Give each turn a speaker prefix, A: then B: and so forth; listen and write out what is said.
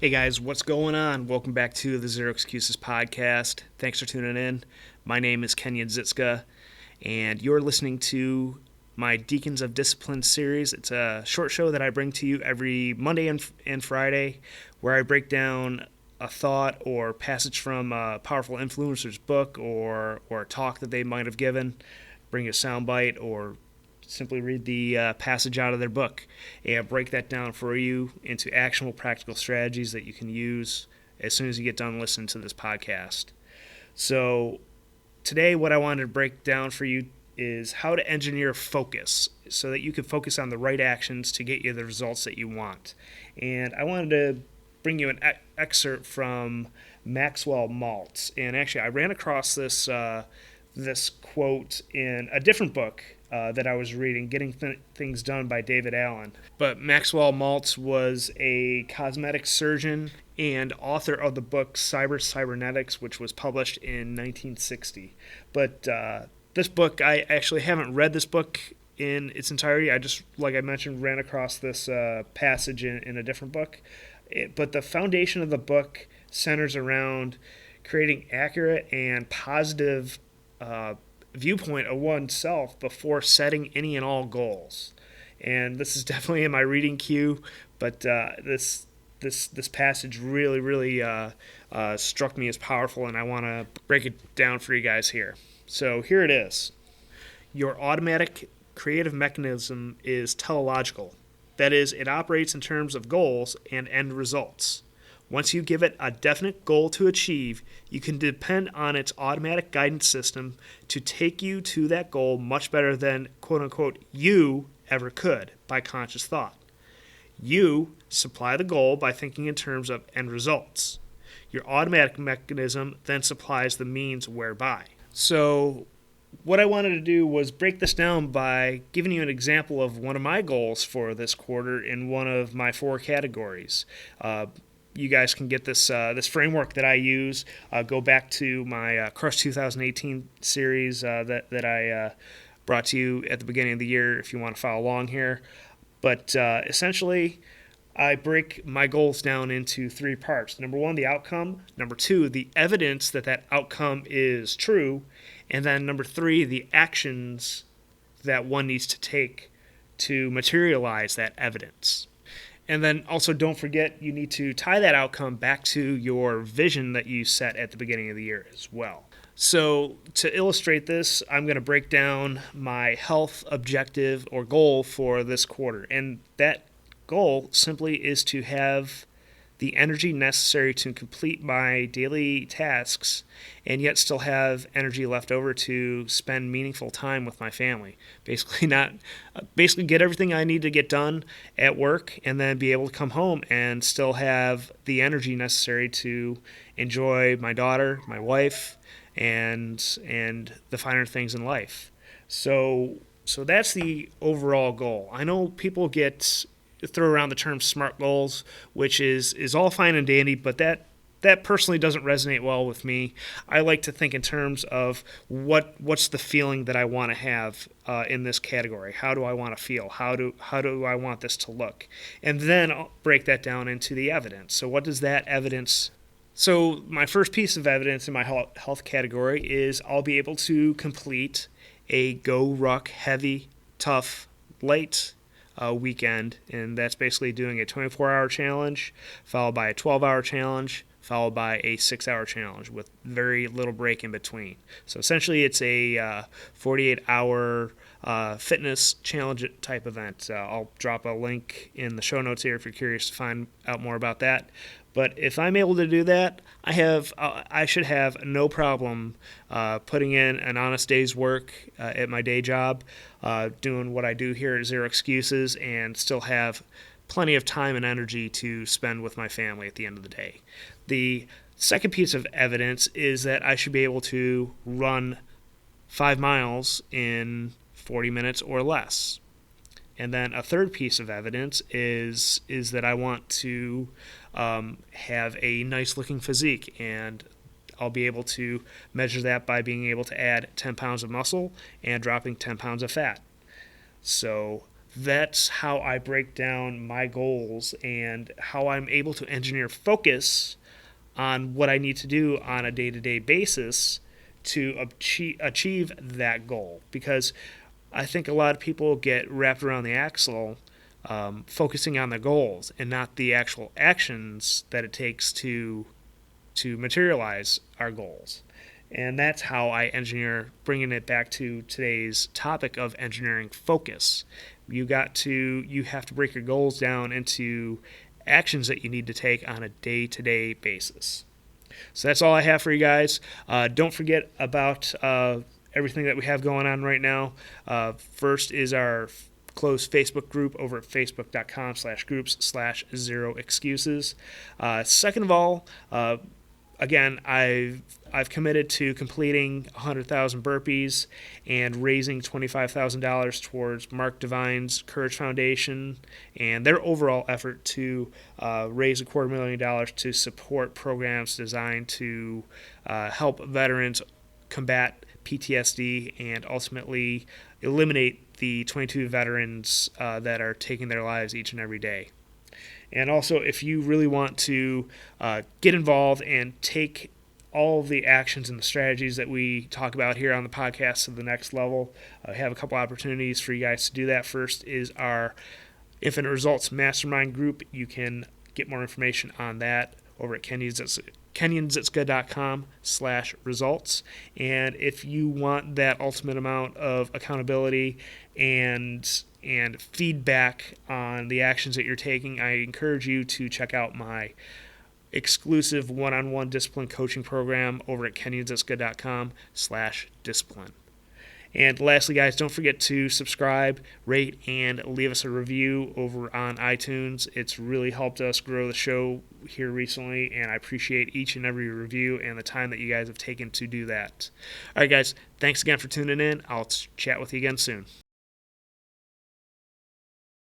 A: Hey guys, what's going on? Welcome back to the Zero Excuses podcast. Thanks for tuning in. My name is Kenyon, and you're listening to my Deacons of Discipline series. It's a short show that I bring to you every Monday and Friday, where I break down a thought or passage from a powerful influencer's book or a talk that they might have given, bring a soundbite, or simply read the passage out of their book and break that down for you into actionable practical strategies that you can use as soon as you get done listening to this podcast. So today what I wanted to break down for you is how to engineer focus so that you can focus on the right actions to get you the results that you want. And I wanted to bring you an excerpt from Maxwell Maltz. And actually I ran across this quote in a different book that I was reading, Getting Things Done by David Allen. But Maxwell Maltz was a cosmetic surgeon and author of the book Psycho-Cybernetics, which was published in 1960. But this book, I actually haven't read this book in its entirety. I just, like I mentioned, ran across this passage in a different book. But the foundation of the book centers around creating accurate and positive viewpoint of oneself before setting any and all goals. And this is definitely in my reading queue, but this passage really struck me as powerful, and I want to break it down for you guys here. So here it is. Your automatic creative mechanism is teleological. That is, it operates in terms of goals and end results. Once you give it a definite goal to achieve, you can depend on its automatic guidance system to take you to that goal much better than, quote-unquote, you ever could by conscious thought. You supply the goal by thinking in terms of end results. Your automatic mechanism then supplies the means whereby. So what I wanted to do was break this down by giving you an example of one of my goals for this quarter in one of my 4 categories. You guys can get this framework that I use. Go back to my Crush 2018 series that I brought to you at the beginning of the year if you want to follow along here. But essentially, I break my goals down into 3 parts. Number 1, the outcome. Number 2, the evidence that outcome is true. And then number 3, the actions that one needs to take to materialize that evidence. And then also don't forget you need to tie that outcome back to your vision that you set at the beginning of the year as well. So to illustrate this, I'm going to break down my health objective or goal for this quarter. And that goal simply is to have the energy necessary to complete my daily tasks and yet still have energy left over to spend meaningful time with my family. Basically get everything I need to get done at work and then be able to come home and still have the energy necessary to enjoy my daughter, my wife, and the finer things in life. So that's the overall goal. I know people throw around the term SMART goals, which is all fine and dandy, but that personally doesn't resonate well with me. I like to think in terms of what's the feeling that I want to have in this category. How do I want to feel? How do I want this to look? And then I'll break that down into the evidence. So what does that evidence? So my first piece of evidence in my health category is I'll be able to complete a go ruck heavy, tough, light weekend, and that's basically doing a 24-hour challenge followed by a 12-hour challenge followed by a 6-hour challenge with very little break in between. So essentially it's a 48-hour fitness challenge type event. I'll drop a link in the show notes here if you're curious to find out more about that. But if I'm able to do that, I should have no problem putting in an honest day's work at my day job, doing what I do here at Zero Excuses, and still have plenty of time and energy to spend with my family at the end of the day. The second piece of evidence is that I should be able to run 5 miles in 40 minutes or less. And then a third piece of evidence is that I want to have a nice-looking physique, and I'll be able to measure that by being able to add 10 pounds of muscle and dropping 10 pounds of fat. So that's how I break down my goals and how I'm able to engineer focus on what I need to do on a day-to-day basis to achieve that goal. Because I think a lot of people get wrapped around the axle focusing on the goals and not the actual actions that it takes to materialize our goals. And that's how I engineer, bringing it back to today's topic of engineering focus. You have to break your goals down into actions that you need to take on a day-to-day basis. So that's all I have for you guys. Don't forget about everything that we have going on right now. First is our closed Facebook group over at facebook.com/groups/0excuses. Second of all, again, I've committed to completing 100,000 burpees and raising $25,000 towards Mark Devine's Courage Foundation and their overall effort to raise $250,000 to support programs designed to help veterans combat PTSD and ultimately eliminate the 22 veterans that are taking their lives each and every day. And also, if you really want to get involved and take all of the actions and the strategies that we talk about here on the podcast to the next level, we have a couple opportunities for you guys to do that. First is our Infinite Results Mastermind group. You can get more information on that over at kenyonzitska.com/results. And if you want that ultimate amount of accountability and feedback on the actions that you're taking, I encourage you to check out my exclusive one-on-one discipline coaching program over at kenyonzitska.com/discipline. And lastly, guys, don't forget to subscribe, rate, and leave us a review over on iTunes. It's really helped us grow the show here recently, and I appreciate each and every review and the time that you guys have taken to do that. All right, guys, thanks again for tuning in. I'll chat with you again soon.